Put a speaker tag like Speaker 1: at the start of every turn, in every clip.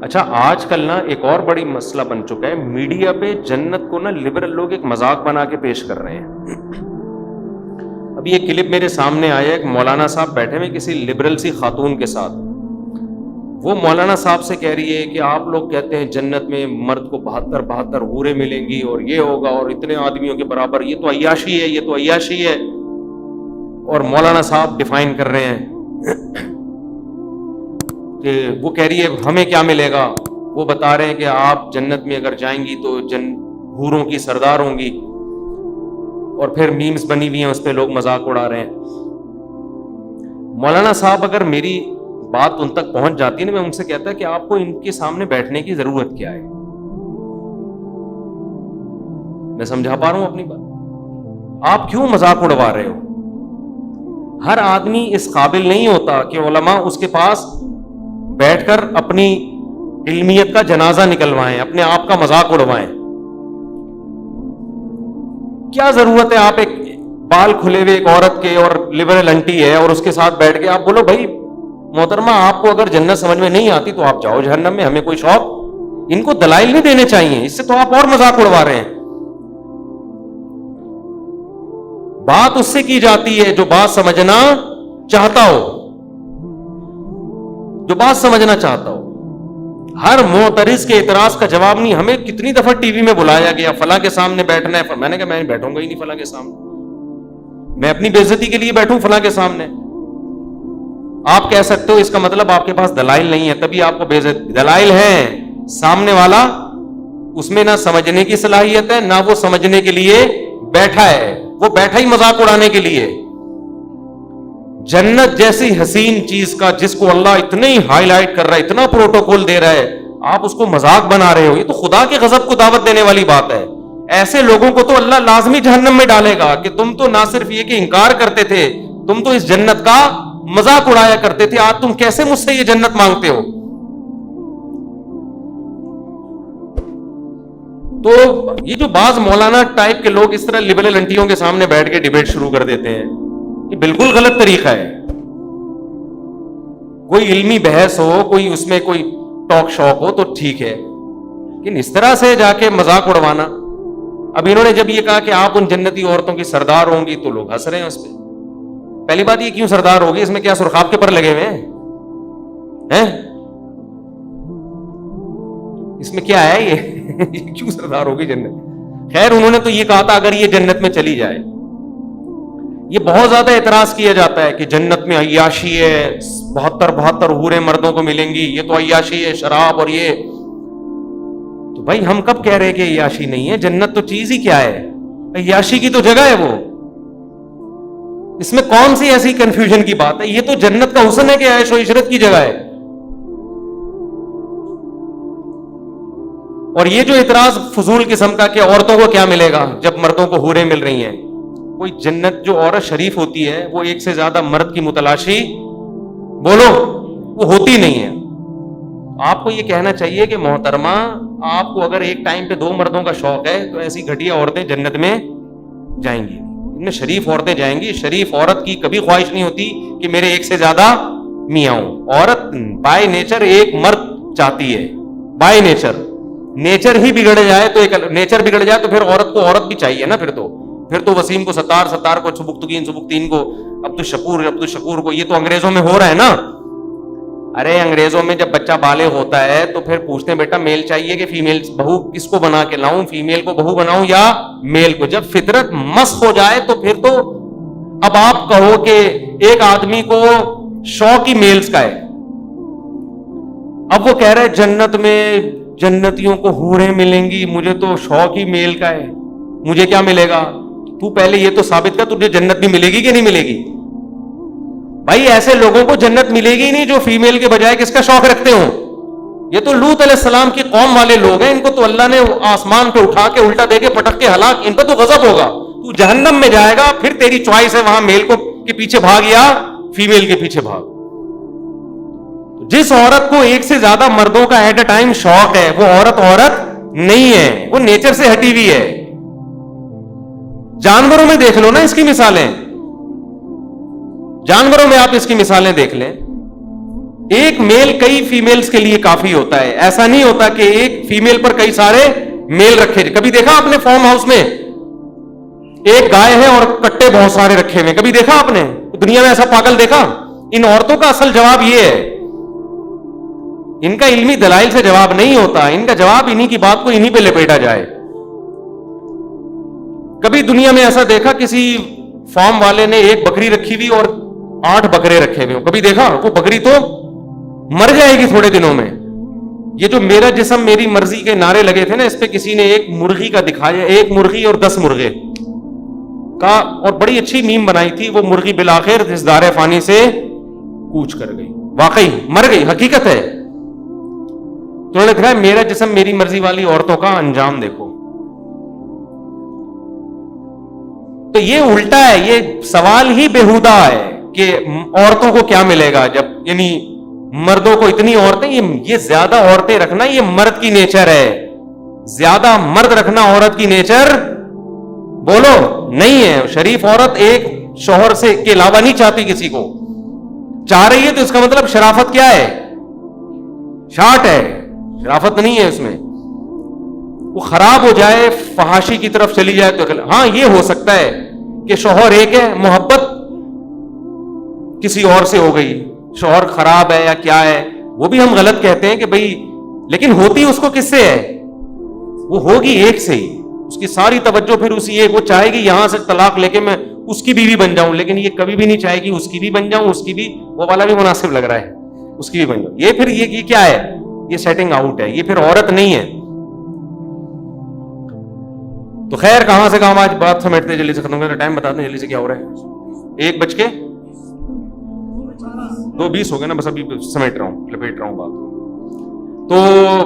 Speaker 1: اچھا آج کل نا ایک اور بڑی مسئلہ بن چکا ہے، میڈیا پہ جنت کو نا لبرل لوگ ایک مذاق بنا کے پیش کر رہے ہیں. ابھی ایک کلپ میرے سامنے آیا، ایک مولانا صاحب بیٹھے ہوئے کسی لبرل سی خاتون کے ساتھ. وہ مولانا صاحب سے کہہ رہی ہے کہ آپ لوگ کہتے ہیں جنت میں مرد کو 72 حوریں ملیں گی اور یہ ہوگا اور اتنے آدمیوں کے برابر، یہ تو عیاشی ہے، یہ تو عیاشی ہے. اور مولانا صاحب ڈیفائن کر رہے ہیں کہ وہ کہہ رہی ہے ہمیں کیا ملے گا. وہ بتا رہے ہیں کہ آپ جنت میں اگر جائیں گی تو حوروں کی سردار ہوں گی، اور پھر میمز بنی ہوئی ہیں اس پہ لوگ مذاق اڑا رہے ہیں. مولانا صاحب اگر میری بات ان تک پہنچ جاتی ہے نا، میں ان سے کہتا کہ آپ کو ان کے سامنے بیٹھنے کی ضرورت کیا ہے. میں سمجھا پا رہا ہوں اپنی بات؟ آپ کیوں مذاق اڑوا رہے ہو؟ ہر آدمی اس قابل نہیں ہوتا کہ علماء اس کے پاس بیٹھ کر اپنی علمیت کا جنازہ نکلوائیں، اپنے آپ کا مذاق اڑوائیں. کیا ضرورت ہے آپ ایک بال کھلے ہوئے ایک عورت کے اور لبرل انٹی ہے اور اس کے ساتھ بیٹھ کے آپ بولو بھائی محترمہ آپ کو اگر جنت سمجھ میں نہیں آتی تو آپ جاؤ جہنم میں، ہمیں کوئی شوق. ان کو دلائل نہیں دینے چاہیے، اس سے تو آپ اور مذاق اڑوا رہے ہیں. بات اس سے کی جاتی ہے جو بات سمجھنا چاہتا ہو، جو بات سمجھنا چاہتا ہو. ہر معترض کے اعتراض کا جواب نہیں. ہمیں کتنی دفعہ ٹی وی میں بلایا گیا فلاں کے سامنے بیٹھنا ہے، میں نے کہا میں بیٹھوں گا ہی نہیں فلاں کے سامنے، میں اپنی بے عزتی کے لیے بیٹھوں فلاں کے سامنے. آپ کہہ سکتے ہو اس کا مطلب آپ کے پاس دلائل نہیں ہے تبھی آپ کو بے عزتی. دلائل ہیں، سامنے والا اس میں نہ سمجھنے کی صلاحیت ہے نہ وہ سمجھنے کے لیے بیٹھا ہے، وہ بیٹھا ہی مذاق اڑانے کے لیے. جنت جیسی حسین چیز کا جس کو اللہ اتنے ہی ہائی لائٹ کر رہا ہے، اتنا پروٹوکول دے رہا ہے، آپ اس کو مذاق بنا رہے ہو. یہ تو خدا کے غضب کو دعوت دینے والی بات ہے. ایسے لوگوں کو تو اللہ لازمی جہنم میں ڈالے گا کہ تم تو نہ صرف یہ کہ انکار کرتے تھے، تم تو اس جنت کا مذاق اڑایا کرتے تھے. آج تم کیسے مجھ سے یہ جنت مانگتے ہو؟ تو یہ جو بعض مولانا ٹائپ کے لوگ اس طرح لبرل انٹیوں کے سامنے بیٹھ کے ڈیبیٹ شروع کر دیتے ہیں، یہ بالکل غلط طریقہ ہے. کوئی علمی بحث ہو، کوئی اس میں کوئی ٹاک شوق ہو تو ٹھیک ہے، لیکن اس طرح سے جا کے مذاق اڑوانا. اب انہوں نے جب یہ کہا کہ آپ ان جنتی عورتوں کی سردار ہوں گی تو لوگ ہنس رہے ہیں اس پہ. پہلی بات یہ کیوں سردار ہوگی؟ اس میں کیا سرخاب کے پر لگے ہوئے ہیں؟ اس میں کیا ہے یہ کیوں سردار ہوگی جنت؟ خیر انہوں نے تو یہ کہا تھا اگر یہ جنت میں چلی جائے. یہ بہت زیادہ اعتراض کیا جاتا ہے کہ جنت میں عیاشی ہے، 72 حوریں مردوں کو ملیں گی، یہ تو عیاشی ہے، شراب اور یہ. تو بھائی ہم کب کہہ رہے کہ عیاشی نہیں ہے؟ جنت تو چیز ہی کیا ہے؟ عیاشی کی تو جگہ ہے وہ. اس میں کون سی ایسی کنفیوژن کی بات ہے؟ یہ تو جنت کا حسن ہے کہ عیش و عشرت کی جگہ ہے. اور یہ جو اعتراض فضول قسم کا کہ عورتوں کو کیا ملے گا جب مردوں کو حوریں مل رہی ہیں، کوئی جنت جو عورت شریف ہوتی ہے وہ ایک سے زیادہ مرد کی متلاشی بولو وہ ہوتی نہیں ہے. آپ کو یہ کہنا چاہیے کہ محترمہ آپ کو اگر ایک ٹائم پہ 2 مردوں کا شوق ہے تو ایسی گھٹیا عورتیں جنت میں جائیں گی، ان میں شریف عورتیں جائیں گی. شریف عورت کی کبھی خواہش نہیں ہوتی کہ میرے ایک سے زیادہ میاں ہوں. عورت بائی نیچر ایک مرد چاہتی ہے، بائی نیچر. نیچر ہی بگڑ جائے تو ایک نیچر بگڑ جائے تو پھر عورت کو عورت بھی چاہیے نا. پھر تو وسیم کو ستار کو سبکتگین کو عبدالشکور کو. یہ تو انگریزوں میں ہو رہا ہے نا. ارے انگریزوں میں جب بچہ بالغ ہوتا ہے تو پھر پوچھتے ہیں بیٹا میل چاہیے کہ فیمیل، بہو کس کو بنا کے لاؤں، فیمیل کو بہو بناؤں یا میل کو. جب فطرت مسخ ہو جائے تو پھر تو اب آپ کہو کہ ایک آدمی کو شوق ہی میلز کا ہے. اب وہ کہہ رہے جنت میں جنتیوں کو حوریں ملیں گی، مجھے تو شوق ہی میل کا ہے، مجھے کیا ملے گا؟ تو پہلے یہ تو ثابت کر تجھے جنت بھی ملے گی کہ نہیں ملے گی؟ بھائی ایسے لوگوں کو جنت ملے گی نہیں جو فیمیل کے بجائے کس کا شوق رکھتے ہوں. یہ تو لوط علیہ السلام کی قوم والے لوگ ہیں، ان کو تو اللہ نے آسمان پہ اٹھا کے الٹا دے کے پٹک کے ہلاک، ان پہ تو غضب ہوگا. تو جہنم میں جائے گا، پھر تیری چوائس ہے وہاں میل کو کے پیچھے بھاگ یا فیمیل کے پیچھے بھاگ. جس عورت کو ایک سے زیادہ مردوں کا ایٹ اے ٹائم شوق ہے وہ عورت نہیں ہے، وہ نیچر سے ہٹی ہوئی ہے. جانوروں میں دیکھ لو نا اس کی مثالیں، جانوروں میں آپ اس کی مثالیں دیکھ لیں. ایک میل کئی فیمیلز کے لیے کافی ہوتا ہے. ایسا نہیں ہوتا کہ ایک فیمیل پر کئی سارے میل رکھے. کبھی دیکھا آپ نے فارم ہاؤس میں ایک گائے ہے اور کٹے بہت سارے رکھے ہوئے؟ کبھی دیکھا آپ نے دنیا میں ایسا پاگل دیکھا؟ ان عورتوں کا اصل جواب یہ ہے. ان کا علمی دلائل سے جواب نہیں ہوتا. ان کا جواب انہی کی بات کو انہی پہ لپیٹا جائے. کبھی دنیا میں ایسا دیکھا کسی فارم والے نے ایک بکری رکھی ہوئی اور 8 بکرے رکھے ہوئے؟ کبھی دیکھا؟ وہ بکری تو مر جائے گی تھوڑے دنوں میں. یہ جو میرا جسم میری مرضی کے نعرے لگے تھے نا، اس پہ کسی نے ایک مرغی کا دکھایا، 1 مرغی اور 10 مرغے کا، اور بڑی اچھی میم بنائی تھی. وہ مرغی بالآخر اس دار فانی سے کوچ کر گئی. واقعی مر گئی، حقیقت ہے. تو انہوں نے کہا میرا جسم میری مرضی والی عورتوں کا انجام دیکھو. تو یہ الٹا ہے. یہ سوال ہی بیہودہ ہے کہ عورتوں کو کیا ملے گا جب، یعنی مردوں کو اتنی عورتیں، یہ زیادہ عورتیں رکھنا یہ مرد کی نیچر ہے. زیادہ مرد رکھنا عورت کی نیچر بولو نہیں ہے. شریف عورت ایک شوہر سے کے علاوہ نہیں چاہتی کسی کو. چاہ رہی ہے تو اس کا مطلب شرافت کیا ہے؟ شارٹ ہے، شرافت نہیں ہے اس میں. وہ خراب ہو جائے، فحاشی کی طرف چلی جائے تو ہاں یہ ہو سکتا ہے کہ شوہر ایک ہے، محبت کسی اور سے ہو گئی، شوہر خراب ہے یا کیا ہے، وہ بھی ہم غلط کہتے ہیں کہ بھئی، لیکن ہوتی اس کو کس سے ہے؟ وہ ہوگی ایک سے ہی. اس کی ساری توجہ پھر اسی ایک. وہ چاہے گی یہاں سے طلاق لے کے میں اس کی بیوی بن جاؤں، لیکن یہ کبھی بھی نہیں چاہے گی اس کی بھی بن جاؤں، اس کی بھی، وہ والا بھی مناسب لگ رہا ہے، اس کی بھی بن جاؤں. یہ پھر یہ کیا ہے؟ یہ سیٹنگ آؤٹ ہے. یہ پھر عورت نہیں ہے. تو خیر کہاں سے کہاں، آج بات سمیٹتے جلدی سے ختم کرتے، ٹائم بتا دیں جلدی سے کیا ہو رہا ہے. 1:02 ہو گئے نا، بس ابھی سمیٹ رہا ہوں، لپیٹ رہا ہوں بات. تو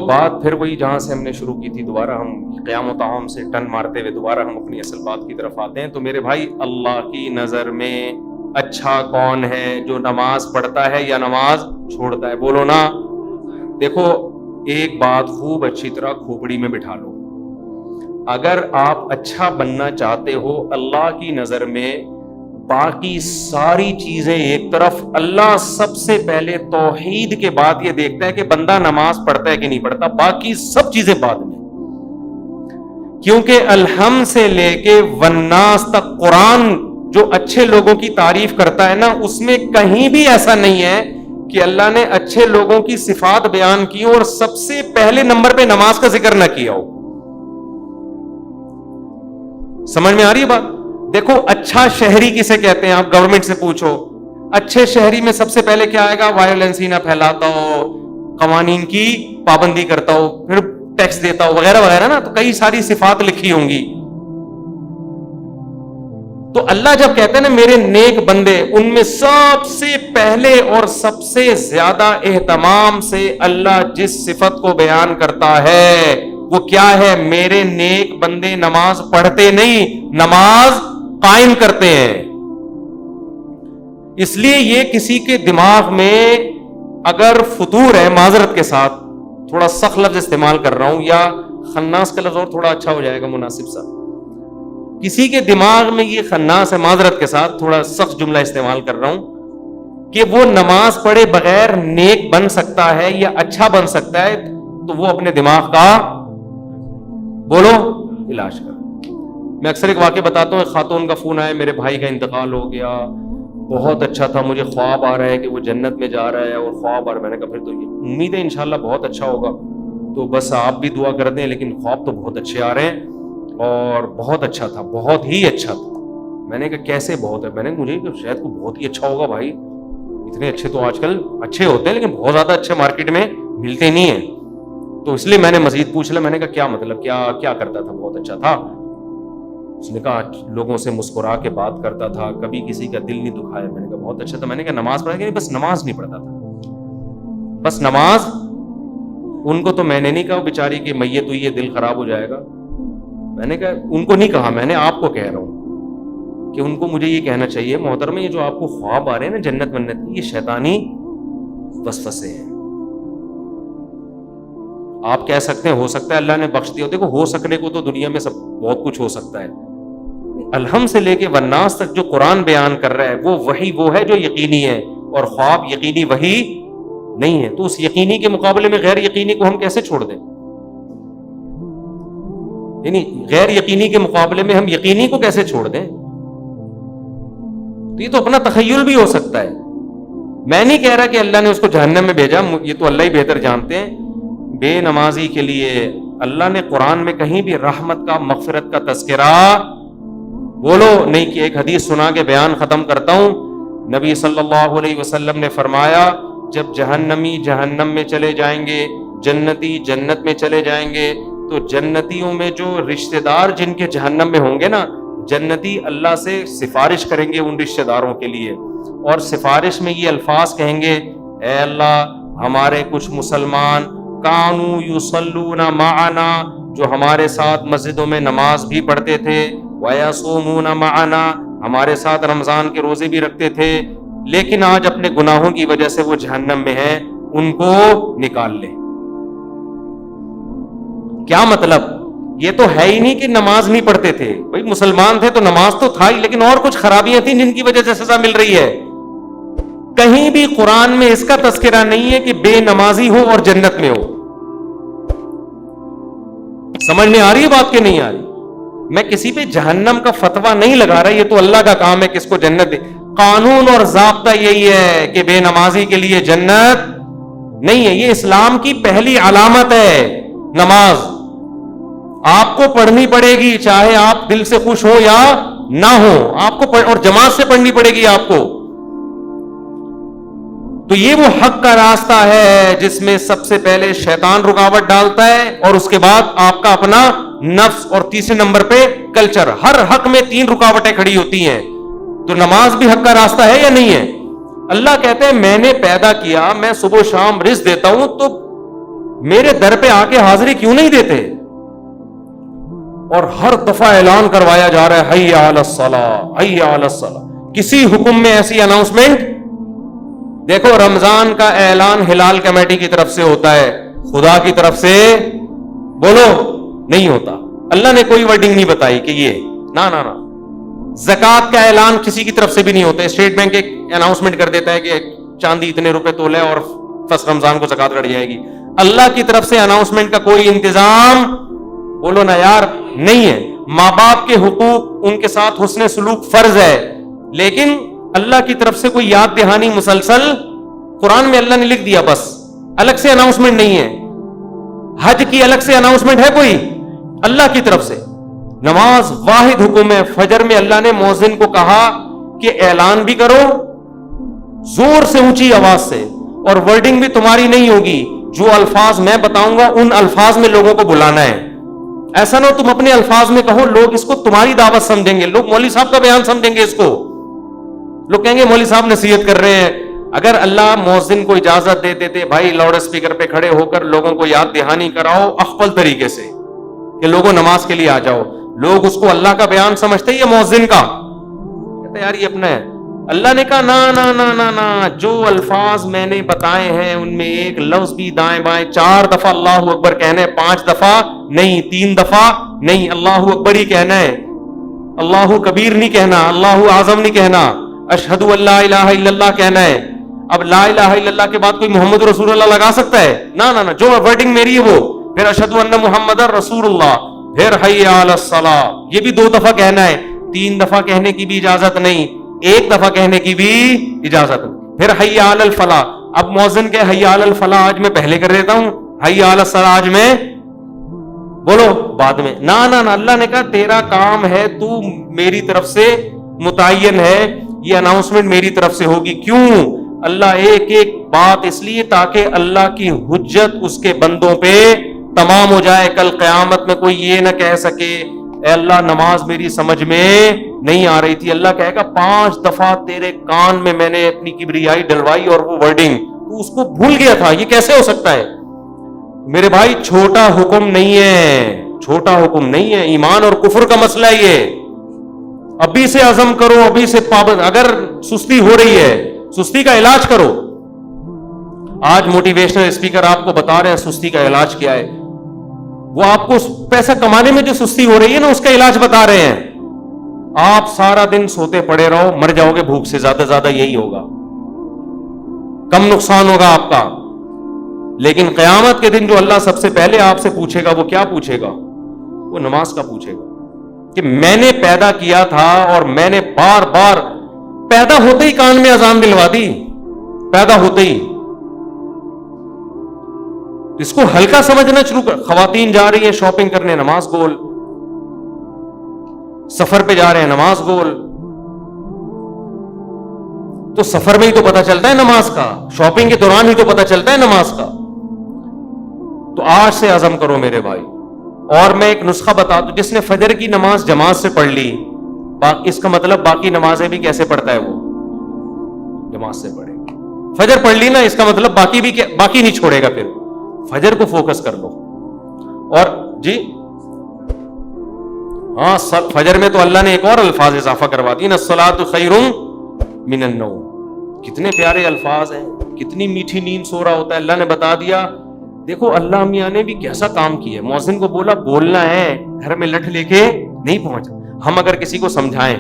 Speaker 1: بات پھر وہی جہاں سے ہم نے شروع کی تھی، دوبارہ ہم قیام و طعام سے ٹن مارتے ہوئے دوبارہ ہم اپنی اصل بات کی طرف آتے ہیں. تو میرے بھائی، اللہ کی نظر میں اچھا کون ہے؟ جو نماز پڑھتا ہے یا نماز چھوڑتا ہے؟ بولو نا. دیکھو ایک بات خوب اچھی طرح کھوپڑی میں بٹھا لو. اگر آپ اچھا بننا چاہتے ہو اللہ کی نظر میں، باقی ساری چیزیں ایک طرف، اللہ سب سے پہلے توحید کے بعد یہ دیکھتا ہے کہ بندہ نماز پڑھتا ہے کہ نہیں پڑھتا. باقی سب چیزیں بعد میں. کیونکہ الحم سے لے کے والناس تک قرآن جو اچھے لوگوں کی تعریف کرتا ہے نا، اس میں کہیں بھی ایسا نہیں ہے کہ اللہ نے اچھے لوگوں کی صفات بیان کی اور سب سے پہلے نمبر پہ نماز کا ذکر نہ کیا ہو. سمجھ میں آ رہی ہے بات؟ دیکھو اچھا شہری کسے کہتے ہیں؟ آپ گورنمنٹ سے پوچھو. اچھے شہری میں سب سے پہلے کیا آئے گا؟ وائلنس ہی نہ پھیلاتا ہو، قوانین کی پابندی کرتا ہو، پھر ٹیکس دیتا ہو، وغیرہ وغیرہ نا. تو کئی ساری صفات لکھی ہوں گی. تو اللہ جب کہتے ہیں نا میرے نیک بندے، ان میں سب سے پہلے اور سب سے زیادہ اہتمام سے اللہ جس صفت کو بیان کرتا ہے وہ کیا ہے؟ میرے نیک بندے نماز پڑھتے نہیں، نماز قائم کرتے ہیں. اس لیے یہ کسی کے دماغ میں اگر فطور ہے، معذرت کے ساتھ تھوڑا سخت لفظ استعمال کر رہا ہوں، یا خناس کا لفظ اور تھوڑا اچھا ہو جائے گا مناسب سا، کسی کے دماغ میں یہ خناس ہے، معذرت کے ساتھ تھوڑا سخت جملہ استعمال کر رہا ہوں، کہ وہ نماز پڑھے بغیر نیک بن سکتا ہے یا اچھا بن سکتا ہے، تو وہ اپنے دماغ کا بولو علاج کر. میں اکثر ایک واقعہ بتاتا ہوں. ایک خاتون کا فون آیا، میرے بھائی کا انتقال ہو گیا، بہت اچھا تھا، مجھے خواب آ رہا ہے کہ وہ جنت میں جا رہا ہے، اور خواب آ رہا ہے. میں نے کہا پھر تو یہ امید ہے انشاءاللہ بہت اچھا ہوگا، تو بس آپ بھی دعا کر دیں. لیکن خواب تو بہت اچھے آ رہے ہیں اور بہت اچھا تھا، بہت ہی اچھا تھا. میں نے کہا کیسے بہت ہے؟ میں نے مجھے شاید کو بہت ہی اچھا ہوگا بھائی، اتنے اچھے تو آج کل اچھے ہوتے ہیں لیکن بہت زیادہ اچھے مارکیٹ میں ملتے نہیں ہیں. تو اس لیے میں نے مزید پوچھ لیا. میں نے کہا کیا مطلب، کیا کرتا تھا؟ بہت اچھا تھا. اس نے کہا لوگوں سے مسکرا کے بات کرتا تھا، کبھی کسی کا دل نہیں دکھایا. میں نے کہا بہت اچھا تھا. میں نے کہا نماز پڑھا کہ نہیں؟ بس نماز نہیں پڑھتا تھا، بس نماز. ان کو تو میں نے نہیں کہا بیچاری کہ میت ہوئی ہے دل خراب ہو جائے گا. میں نے کہا ان کو نہیں کہا، میں نے آپ کو کہہ رہا ہوں کہ ان کو مجھے یہ کہنا چاہیے محترم، یہ جو آپ کو خواب آ رہے ہیں نا جنت منت، یہ شیطانی وسوسے ہیں. آپ کہہ سکتے ہیں ہو سکتا ہے اللہ نے بخش دیا. دیکھو ہو سکنے کو تو دنیا میں سب بہت کچھ ہو سکتا ہے. الحم سے لے کے والناس تک جو قرآن بیان کر رہا ہے وہ وحی وہ ہے جو یقینی ہے، اور خواب یقینی وحی نہیں ہے. تو اس یقینی کے مقابلے میں غیر یقینی کو ہم کیسے چھوڑ دیں؟ یعنی غیر یقینی کے مقابلے میں ہم یقینی کو کیسے چھوڑ دیں؟ تو یہ تو اپنا تخیل بھی ہو سکتا ہے. میں نہیں کہہ رہا کہ اللہ نے اس کو جہنم میں بھیجا، یہ تو اللہ ہی بہتر جانتے ہیں. بے نمازی کے لیے اللہ نے قرآن میں کہیں بھی رحمت کا، مغفرت کا تذکرہ بولو نہیں کہ. ایک حدیث سنا کے بیان ختم کرتا ہوں. نبی صلی اللہ علیہ وسلم نے فرمایا جب جہنمی جہنم میں چلے جائیں گے، جنتی جنت میں چلے جائیں گے، تو جنتیوں میں جو رشتہ دار جن کے جہنم میں ہوں گے نا، جنتی اللہ سے سفارش کریں گے ان رشتہ داروں کے لیے، اور سفارش میں یہ الفاظ کہیں گے: اے اللہ ہمارے کچھ مسلمان کانوا یصلون معنا، جو ہمارے ساتھ مسجدوں میں نماز بھی پڑھتے تھے، ویصومون معنا، ہمارے ساتھ رمضان کے روزے بھی رکھتے تھے، لیکن آج اپنے گناہوں کی وجہ سے وہ جہنم میں ہیں، ان کو نکال لے. کیا مطلب؟ یہ تو ہے ہی نہیں کہ نماز نہیں پڑھتے تھے، بھائی مسلمان تھے تو نماز تو تھا ہی، لیکن اور کچھ خرابیاں تھیں جن کی وجہ سے سزا مل رہی ہے. کہیں بھی قرآن میں اس کا تذکرہ نہیں ہے کہ بے نمازی ہو اور جنت میں ہو. سمجھ میں آ رہی ہے بات کہ نہیں آ رہی؟ میں کسی پہ جہنم کا فتویٰ نہیں لگا رہا، یہ تو اللہ کا کام ہے کس کو جنت دے. قانون اور ضابطہ یہی ہے کہ بے نمازی کے لیے جنت نہیں ہے. یہ اسلام کی پہلی علامت ہے نماز. آپ کو پڑھنی پڑے گی، چاہے آپ دل سے خوش ہو یا نہ ہو، آپ کو اور جماعت سے پڑھنی پڑے گی آپ کو. تو یہ وہ حق کا راستہ ہے جس میں سب سے پہلے شیطان رکاوٹ ڈالتا ہے، اور اس کے بعد آپ کا اپنا نفس، اور تیسرے نمبر پہ کلچر. ہر حق میں 3 رکاوٹیں کھڑی ہوتی ہیں. تو نماز بھی حق کا راستہ ہے یا نہیں ہے؟ اللہ کہتے ہیں میں نے پیدا کیا، میں صبح و شام رزق دیتا ہوں، تو میرے در پہ آ کے حاضری کیوں نہیں دیتے؟ اور ہر دفعہ اعلان کروایا جا رہا ہے حی علی الصلاۃ، حی علی الصلاۃ. کسی حکم میں ایسی اناؤنسمنٹ دیکھو. رمضان کا اعلان ہلال کمیٹی کی طرف سے ہوتا ہے، خدا کی طرف سے بولو نہیں ہوتا. اللہ نے کوئی ورڈنگ نہیں بتائی کہ یہ نہ. زکوٰۃ کا اعلان کسی کی طرف سے بھی نہیں ہوتا. اسٹیٹ بینک ایک اناؤنسمنٹ کر دیتا ہے کہ چاندی اتنے روپے تولے اور فرسٹ رمضان کو زکوٰۃ کٹ جائے گی. اللہ کی طرف سے اناؤنسمنٹ کا کوئی انتظام بولو نا یار نہیں ہے. ماں باپ کے حقوق، ان کے ساتھ حسن سلوک فرض ہے، لیکن اللہ کی طرف سے کوئی یاد دہانی مسلسل قرآن میں اللہ نے لکھ دیا، بس الگ سے اناؤنسمنٹ نہیں ہے. حج کی الگ سے اناؤنسمنٹ ہے کوئی؟ اللہ کی طرف سے. نماز واحد حکم ہے. فجر میں اللہ نے مؤذن کو کہا کہ اعلان بھی کرو زور سے، اونچی آواز سے، اور ورڈنگ بھی تمہاری نہیں ہوگی. جو الفاظ میں بتاؤں گا ان الفاظ میں لوگوں کو بلانا ہے. ایسا نہ ہو تم اپنے الفاظ میں کہو، لوگ اس کو تمہاری دعوت سمجھیں گے، لوگ مولوی صاحب کا بیان سمجھیں گے اس کو. لوگ کہیں گے مولوی صاحب نصیحت کر رہے ہیں. اگر اللہ مؤذن کو اجازت دے دیتے بھائی لاؤڈ اسپیکر پہ کھڑے ہو کر لوگوں کو یاد دہانی کراؤ اخفل طریقے سے کہ لوگوں نماز کے لیے آ جاؤ، لوگ اس کو اللہ کا بیان سمجھتے یا مؤذن کا؟ کہتے یار یہ اپنا ہے. اللہ نے کہا نا نا نا نا نا، جو الفاظ میں نے بتائے ہیں ان میں ایک لفظ بھی دائیں بائیں 4 دفعہ اللہ اکبر کہنا ہے، 5 دفعہ نہیں، 3 دفعہ نہیں. اللہ اکبر ہی کہنا ہے، اللہ کبیر نہیں کہنا، اللہ اعظم نہیں کہنا. اشہد ان لا الہ الا اللہ کہنا ہے. اب لا الہ الا اللہ کے بعد کوئی محمد رسول اللہ لگا سکتا ہے؟ نہ. جو ورڈنگ میری ہے وہ، پھر اشہد ان محمد رسول اللہ، پھر حی علی الصلاۃ، یہ بھی 2 دفعہ کہنا ہے. 3 دفعہ کہنے کی بھی اجازت نہیں، 1 دفعہ کہنے کی بھی اجازت نہیں. پھر حی علی الفلاح. اب مؤذن کہ حی علی الفلاح آج میں پہلے کر دیتا ہوں، حی علی الصلاۃ آج میں بولو بعد میں. نہ. اللہ نے کہا تیرا کام ہے، تو میری طرف سے متعین ہے، یہ اناؤنسمنٹ میری طرف سے ہوگی. کیوں؟ اللہ ایک ایک بات اس لیے تاکہ اللہ کی حجت اس کے بندوں پہ تمام ہو جائے. کل قیامت میں کوئی یہ نہ کہہ سکے اے اللہ نماز میری سمجھ میں نہیں آ رہی تھی. اللہ کہے گا 5 دفعہ تیرے کان میں نے اپنی کبریائی ڈلوائی اور وہ ورڈنگ تو اس کو بھول گیا تھا. یہ کیسے ہو سکتا ہے؟ میرے بھائی چھوٹا حکم نہیں ہے، چھوٹا حکم نہیں ہے. ایمان اور کفر کا مسئلہ ہے یہ. ابھی سے عزم کرو، ابھی سے پابند. اگر سستی ہو رہی ہے سستی کا علاج کرو. آج موٹیویشنل اسپیکر آپ کو بتا رہے ہیں سستی کا علاج کیا ہے. وہ آپ کو پیسہ کمانے میں جو سستی ہو رہی ہے نا اس کا علاج بتا رہے ہیں. آپ سارا دن سوتے پڑے رہو، مر جاؤ گے بھوک سے. زیادہ یہی ہوگا، کم نقصان ہوگا آپ کا. لیکن قیامت کے دن جو اللہ سب سے پہلے آپ سے پوچھے گا وہ کیا پوچھے گا؟ وہ نماز کا پوچھے گا کہ میں نے پیدا کیا تھا اور میں نے بار بار پیدا ہوتے ہی کان میں اذان دلوا دی، پیدا ہوتے ہی. اس کو ہلکا سمجھنا شروع کر. خواتین جا رہی ہیں شاپنگ کرنے، نماز گول. سفر پہ جا رہے ہیں، نماز گول. تو سفر میں ہی تو پتہ چلتا ہے نماز کا، شاپنگ کے دوران ہی تو پتہ چلتا ہے نماز کا. تو آج سے عزم کرو میرے بھائی. اور میں ایک نسخہ بتا دوں، جس نے فجر کی نماز جماعت سے پڑھ لی، اس کا مطلب باقی نمازیں بھی کیسے پڑھتا ہے؟ وہ جماعت سے پڑھے. فجر پڑھ لی نا، اس کا مطلب باقی نہیں چھوڑے گا. پھر فجر کو فوکس کر لو. اور جی ہاں، فجر میں تو اللہ نے ایک اور الفاظ اضافہ کروا دی نا، الصلاۃ خیر من النوم. کتنے پیارے الفاظ ہیں، کتنی میٹھی نیند سو رہا ہوتا ہے. اللہ نے بتا دیا. دیکھو اللہ میاں نے بھی کیسا کام کیا. مؤذن کو بولا بولنا ہے، گھر میں لٹھ لے کے نہیں پہنچا. ہم اگر کسی کو سمجھائیں،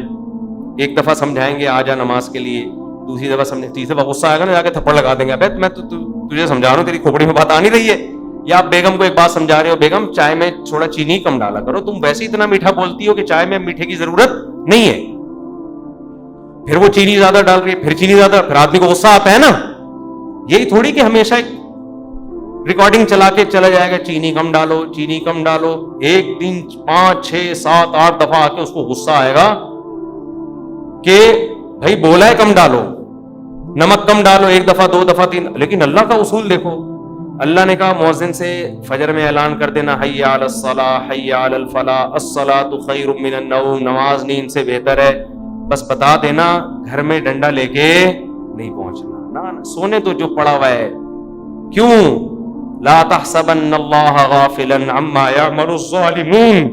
Speaker 1: ایک دفعہ سمجھائیں گے آ جا نماز کے لیے، دوسری دفعہ سمجھیں، تیسری دفعہ غصہ آئے گا نا، جا کے تھپڑ لگا دیں گے. ابے میں تجھے سمجھا رہا ہوں، تیری کھوپڑی میں بات آ نہیں رہی ہے. یا آپ بیگم کو ایک بات سمجھا رہے ہو، بیگم چائے میں تھوڑا چینی کم ڈالا کرو، تم ویسے ہی اتنا میٹھا بولتی ہو کہ چائے میں میٹھے کی ضرورت نہیں ہے. پھر وہ چینی زیادہ ڈال رہی ہے، پھر چینی زیادہ، پھر آدمی کو غصہ آتا ہے نا. یہی تھوڑی کہ ہمیشہ ایک ریکارڈنگ چلا کے چلا جائے گا، چینی کم ڈالو، چینی کم ڈالو. ایک دن 5 6 7 8 دفعہ آ کے اس کو غصہ آئے گا کہ بھائی بولا ہے کم ڈالو، نمک کم ڈالو. 1 دفعہ 2 دفعہ 3. لیکن اللہ کا اصول دیکھو. اللہ نے کہا مؤذن سے فجر میں اعلان کر دینا، حی علی الصلاۃ حی علی الفلاح الصلاۃ خیر من النوم. نماز نیند سے بہتر ہے. بس بتا دینا، گھر میں ڈنڈا لے کے نہیں پہنچنا. نہ سونے تو جو پڑا ہوا ہے. کیوں؟ لا تحسبن اللہ غافلا عما یعمل الظالمون.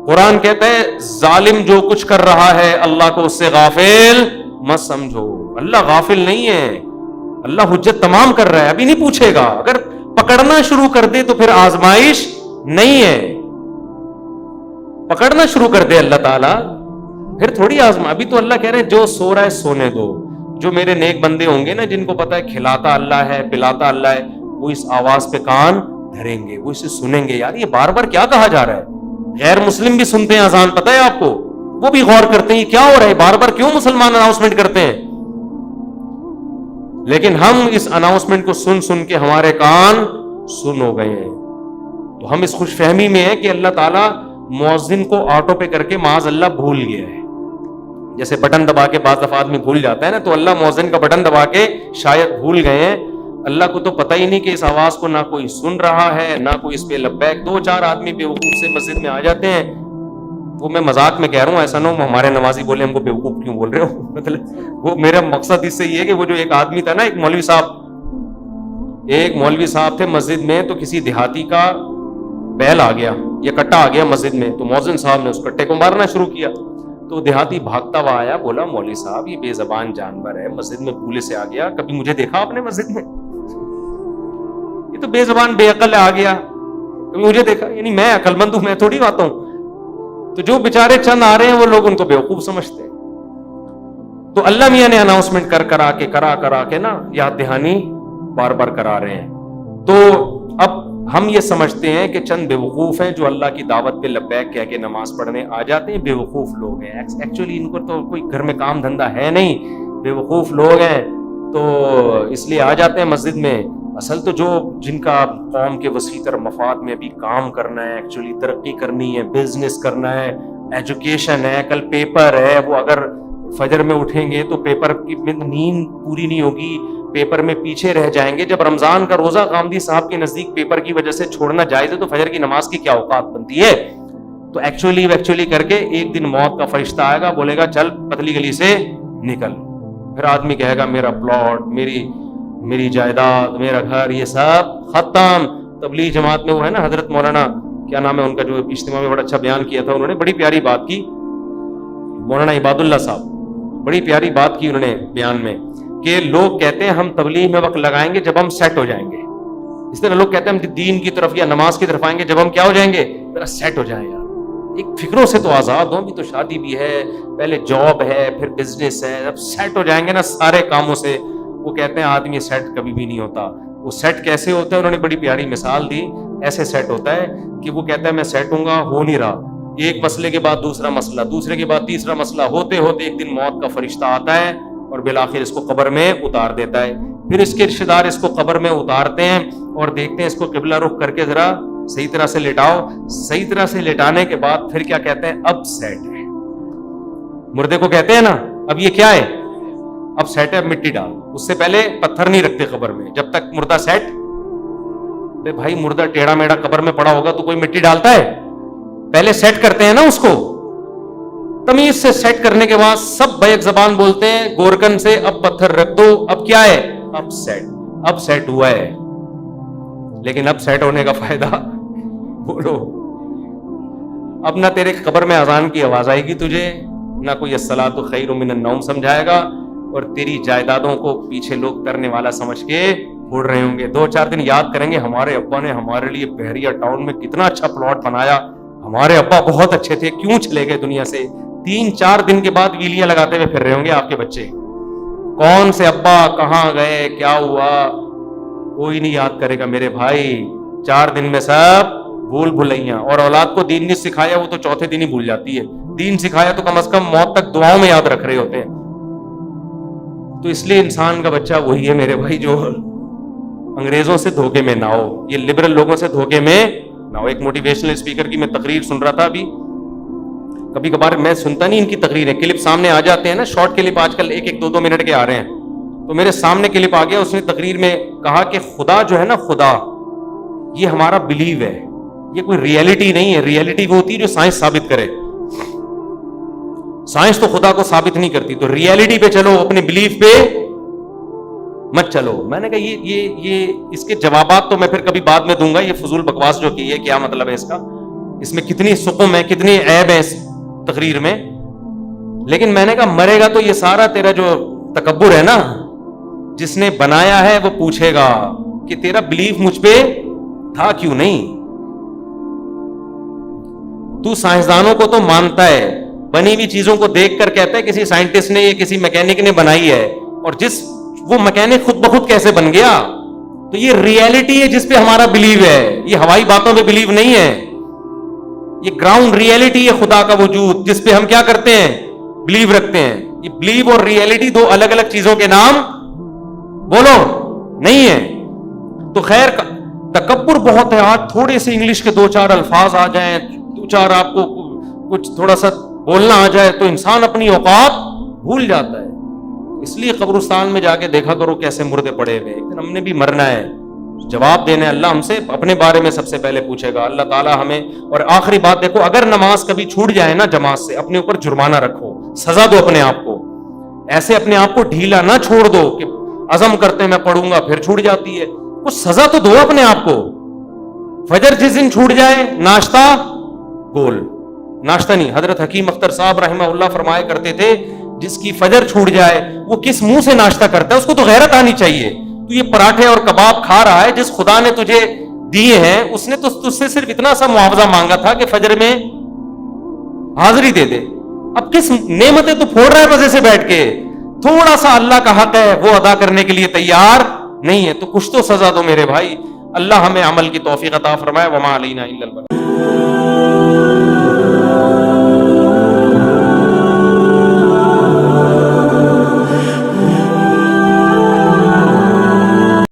Speaker 1: قرآن کہتا ہے ظالم جو کچھ کر رہا ہے اللہ کو اس سے غافل مت سمجھو. اللہ غافل نہیں ہے، اللہ حجت تمام کر رہا ہے. ابھی نہیں پوچھے گا. اگر پکڑنا شروع کر دے تو پھر آزمائش نہیں ہے. پکڑنا شروع کر دے اللہ تعالیٰ پھر تھوڑی آزما. ابھی تو اللہ کہہ رہے ہیں جو سو رہا ہے سونے دو. جو میرے نیک بندے ہوں گے نا، جن کو پتا ہے کھلاتا اللہ ہے پلاتا اللہ ہے، وہ اس آواز پہ کان دھریں گے، وہ اسے سنیں گے. یار یہ بار بار کیا کہا جا رہا ہے؟ غیر مسلم بھی سنتے ہیں اذان، پتہ ہے آپ کو، وہ بھی غور کرتے ہیں یہ کیا ہو رہا ہے، بار بار کیوں مسلمان اناؤنسمنٹ کرتے ہیں. لیکن ہم اس اناؤنسمنٹ کو سن سن کے ہمارے کان سن ہو گئے ہیں. تو ہم اس خوش فہمی میں ہیں کہ اللہ تعالیٰ مؤذن کو آٹو پہ کر کے معاذ اللہ بھول گیا ہے. جیسے بٹن دبا کے بعض دفعہ آدمی بھول جاتا ہے نا، تو اللہ مؤذن کا بٹن دبا کے شاید بھول گئے ہیں. اللہ کو تو پتہ ہی نہیں کہ اس آواز کو نہ کوئی سن رہا ہے، نہ کوئی اس پہ لبیک. 2-4 آدمی بیوقوف سے مسجد میں آ جاتے ہیں. وہ میں مذاق میں کہہ رہا ہوں، ایسا نہ ہو ہمارے نمازی بولے ہم کو بیوقوف کیوں بول رہے ہو. مطلب وہ میرا مقصد اس سے یہ ہے کہ وہ جو ایک آدمی تھا نا، ایک مولوی صاحب تھے مسجد میں، تو کسی دیہاتی کا بیل آ گیا یا کٹا آ گیا مسجد میں، تو مؤذن صاحب نے اس کٹے کو مارنا شروع کیا. تو دیہاتی بھاگتا ہوا آیا، بولا مولوی صاحب یہ بے زبان جانور ہے، مسجد میں بھولے سے آ گیا، کبھی مجھے دیکھا آپ نے مسجد میں؟ یہ تو بے زبان بے عقل آ گیا، کبھی مجھے دیکھا؟ یعنی میں عقل مند ہوں، میں تھوڑی آتا ہوں. تو جو بیچارے چند آ رہے ہیں وہ لوگ ان کو بیوقوف سمجھتے ہیں. تو اللہ میاں نے اناؤنسمنٹ کرا کے نا یاد دہانی بار بار کرا رہے ہیں. تو اب ہم یہ سمجھتے ہیں کہ چند بیوقوف ہیں جو اللہ کی دعوت پہ لبیک کہہ کے نماز پڑھنے آ جاتے ہیں. بیوقوف لوگ ہیں، ایکچولی ان کو تو کوئی گھر میں کام دھندا ہے نہیں، بیوقوف لوگ ہیں تو اس لیے آ جاتے ہیں مسجد میں. اصل تو جن کا قوم کے وسیع تر مفاد میں ابھی کام کرنا ہے، ایکچولی ترقی کرنی ہے، بزنس کرنا ہے، ایجوکیشن ہے، کل پیپر ہے، وہ اگر فجر میں اٹھیں گے تو پیپر کی نیند پوری نہیں ہوگی، پیپر میں پیچھے رہ جائیں گے. جب رمضان کا روزہ غامدی صاحب کے نزدیک پیپر کی وجہ سے چھوڑنا جائز ہے تو فجر کی نماز کی کیا اوقات بنتی ہے؟ تو ایکچولی کر کے ایک دن موت کا فرشتہ آئے گا، بولے گا چل پتلی گلی سے نکل. پھر آدمی کہے گا میرا پلاٹ، میری جائیداد، میرا گھر، یہ سب ختم. تبلیغ جماعت میں وہ ہے نا حضرت مولانا کیا نام ہے ان کا، جو اجتماع میں بڑا اچھا بیان کیا تھا، انہوں نے بڑی پیاری بات کی، مولانا عباد اللہ صاحب، بڑی پیاری بات کی انہوں نے بیان میں، کہ لوگ کہتے ہیں ہم تبلیغ میں وقت لگائیں گے جب ہم سیٹ ہو جائیں گے. اس طرح لوگ کہتے ہیں ہم دین کی طرف یا نماز کی طرف آئیں گے جب ہم کیا ہو جائیں گے، ذرا سیٹ ہو جائیں. یار ایک فکروں سے تو آزاد ہوں، ابھی تو شادی بھی ہے، پہلے جاب ہے، پھر بزنس ہے، اب سیٹ ہو جائیں گے نا سارے کاموں سے. وہ کہتے ہیں آدمی سیٹ کبھی بھی نہیں ہوتا. وہ سیٹ کیسے ہوتا ہے؟ انہوں نے بڑی پیاری مثال دی. ایسے سیٹ ہوتا ہے کہ وہ کہتا ہے میں سیٹ ہوں گا, ہو نہیں رہا, ایک مسئلے کے بعد دوسرا مسئلہ, دوسرے کے بعد تیسرا مسئلہ, ہوتے ہوتے ایک دن موت کا فرشتہ آتا ہے اور بالآخر اس کو قبر میں اتار دیتا ہے. پھر اس کے رشتہ دار اس کو قبر میں اتارتے ہیں اور دیکھتے ہیں اس کو قبلہ رخ کر کے ذرا صحیح طرح سے لٹاؤ. صحیح طرح سے لٹانے کے بعد پھر کیا کہتے ہیں؟ اب سیٹ ہے. مردے کو کہتے ہیں نا اب یہ کیا ہے؟ اب سیٹ ہے, اب مٹی ڈال. اس سے پہلے پتھر نہیں رکھتے قبر میں جب تک مردہ سیٹ. بھائی مردہ ٹیڑھا میڑھا قبر میں پڑا ہوگا تو کوئی مٹی ڈالتا ہے؟ پہلے سیٹ کرتے ہیں نا اس کو. تمیز سے سیٹ کرنے کے بعد سب بیک زبان بولتے ہیں گورکن سے, اب پتھر رکھ دو. اب کیا ہے؟ اب سیٹ. اب سیٹ ہوا ہے. لیکن اب سیٹ ہونے کا فائدہ بولو. اب نہ تیرے قبر میں اذان کی آواز آئے گی تجھے, نہ کوئی الصلاۃ خیر من النوم سمجھائے گا, اور تیری جائیدادوں کو پیچھے لوگ کرنے والا سمجھ کے اڑ رہے ہوں گے. 2-4 دن یاد کریں گے ہمارے ابا نے ہمارے لیے بحریہ ٹاؤن میں کتنا اچھا پلاٹ بنایا, ہمارے ابا بہت اچھے تھے, کیوں چلے گئے دنیا سے. 3-4 دن کے بعد ویلیاں لگاتے ہوئے پھر رہے ہوں گے آپ کے بچے, کون سے ابا کہاں گئے کیا ہوا, کوئی نہیں یاد کرے گا میرے بھائی. 4 دن میں سب بھول بھلائیاں. اور اولاد کو دین نہیں سکھایا وہ تو چوتھے دن ہی بھول جاتی ہے. دین سکھایا تو کم از کم موت تک دعاؤں میں یاد رکھ رہے ہوتے ہیں. تو اس لیے انسان کا بچہ وہی ہے میرے بھائی جو انگریزوں سے دھوکے میں نہ ہو, یہ لبرل لوگوں سے دھوکے میں نہ ہو. ایک موٹیویشنل اسپیکر کی میں تقریر سن رہا تھا ابھی. کبھی کبھار میں سنتا نہیں ان کی تقریریں, کلپ سامنے آ جاتے ہیں نا, شارٹ کلپ آج کل 1-2 منٹ کے آ رہے ہیں. تو میرے سامنے کلپ آ گیا, اس نے تقریر میں کہا کہ خدا جو ہے نا, خدا یہ ہمارا بلیو ہے, یہ کوئی ریئلٹی نہیں ہے. ریئلٹی وہ ہوتی ہے جو سائنس ثابت کرے, سائنس تو خدا کو ثابت نہیں کرتی. تو ریئلٹی پہ چلو, اپنے بلیف پہ مت چلو. میں نے کہا یہ اس کے جوابات تو میں پھر کبھی بعد میں دوں گا. یہ فضول بکواس جو کی ہے کیا مطلب ہے اس کا, اس میں کتنی سقم ہے, کتنی عیب ہے اس تقریر میں. لیکن میں نے کہا مرے گا تو یہ سارا تیرا جو تکبر ہے نا, جس نے بنایا ہے وہ پوچھے گا کہ تیرا بلیف مجھ پہ تھا کیوں نہیں. تو سائنسدانوں کو تو مانتا ہے, بنی ہوئی چیزوں کو دیکھ کر کہتا ہے کسی سائنٹسٹ نے یا کسی میکینک نے بنائی ہے, اور جس وہ میکینک خود بخود کیسے بن گیا. تو یہ ریئلٹی ہے جس پہ ہمارا بلیو ہے, یہ ہوائی باتوں پہ بلیو نہیں ہے. یہ گراؤنڈ ریئلٹی ہے خدا کا وجود, جس پہ ہم کیا کرتے ہیں؟ بلیو رکھتے ہیں. یہ بلیو اور ریئلٹی 2 الگ الگ چیزوں کے نام بولو نہیں ہے. تو خیر تکبر بہت ہے. آج تھوڑے سے انگلش کے 2-4 الفاظ آ جائیں, 2-4 آپ کو کچھ تھوڑا سا بولنا آ جائے تو انسان اپنی اوقات بھول جاتا ہے. اس لیے قبرستان میں جا کے دیکھا کرو کیسے مردے پڑے ہوئے. ایک دن ہم نے بھی مرنا ہے, جواب دینا ہے. اللہ ہم سے اپنے بارے میں سب سے پہلے پوچھے گا, اللہ تعالیٰ ہمیں. اور آخری بات دیکھو, اگر نماز کبھی چھوٹ جائے نا جماعت سے, اپنے اوپر جرمانہ رکھو, سزا دو اپنے آپ کو. ایسے اپنے آپ کو ڈھیلا نہ چھوڑ دو کہ عزم کرتے میں پڑھوں گا پھر چھوٹ جاتی ہے. کچھ سزا تو دو اپنے آپ کو. فجر جس دن چھوٹ جائے, ناشتہ گول, ناشتہ نہیں. حضرت حکیم اختر صاحب رحمہ اللہ فرمایا کرتے تھے, جس کی فجر چھوٹ جائے وہ کس منہ سے ناشتہ کرتا ہے, اس کو تو غیرت آنی چاہیے. تو یہ پراٹھے اور کباب کھا رہا ہے, جس خدا نے تجھے دیے ہیں اس نے تو تجھ سے صرف اتنا سا معاوضہ مانگا تھا کہ فجر میں حاضری دے دے. اب کس نعمتیں تو پھوڑ رہا ہے مزے سے بیٹھ کے, تھوڑا سا اللہ کا حق ہے وہ ادا کرنے کے لیے تیار نہیں ہے. تو کچھ تو سزا دو میرے بھائی. اللہ ہمیں عمل کی توفیق عطا فرمائے. وما علینا الا البلاغ.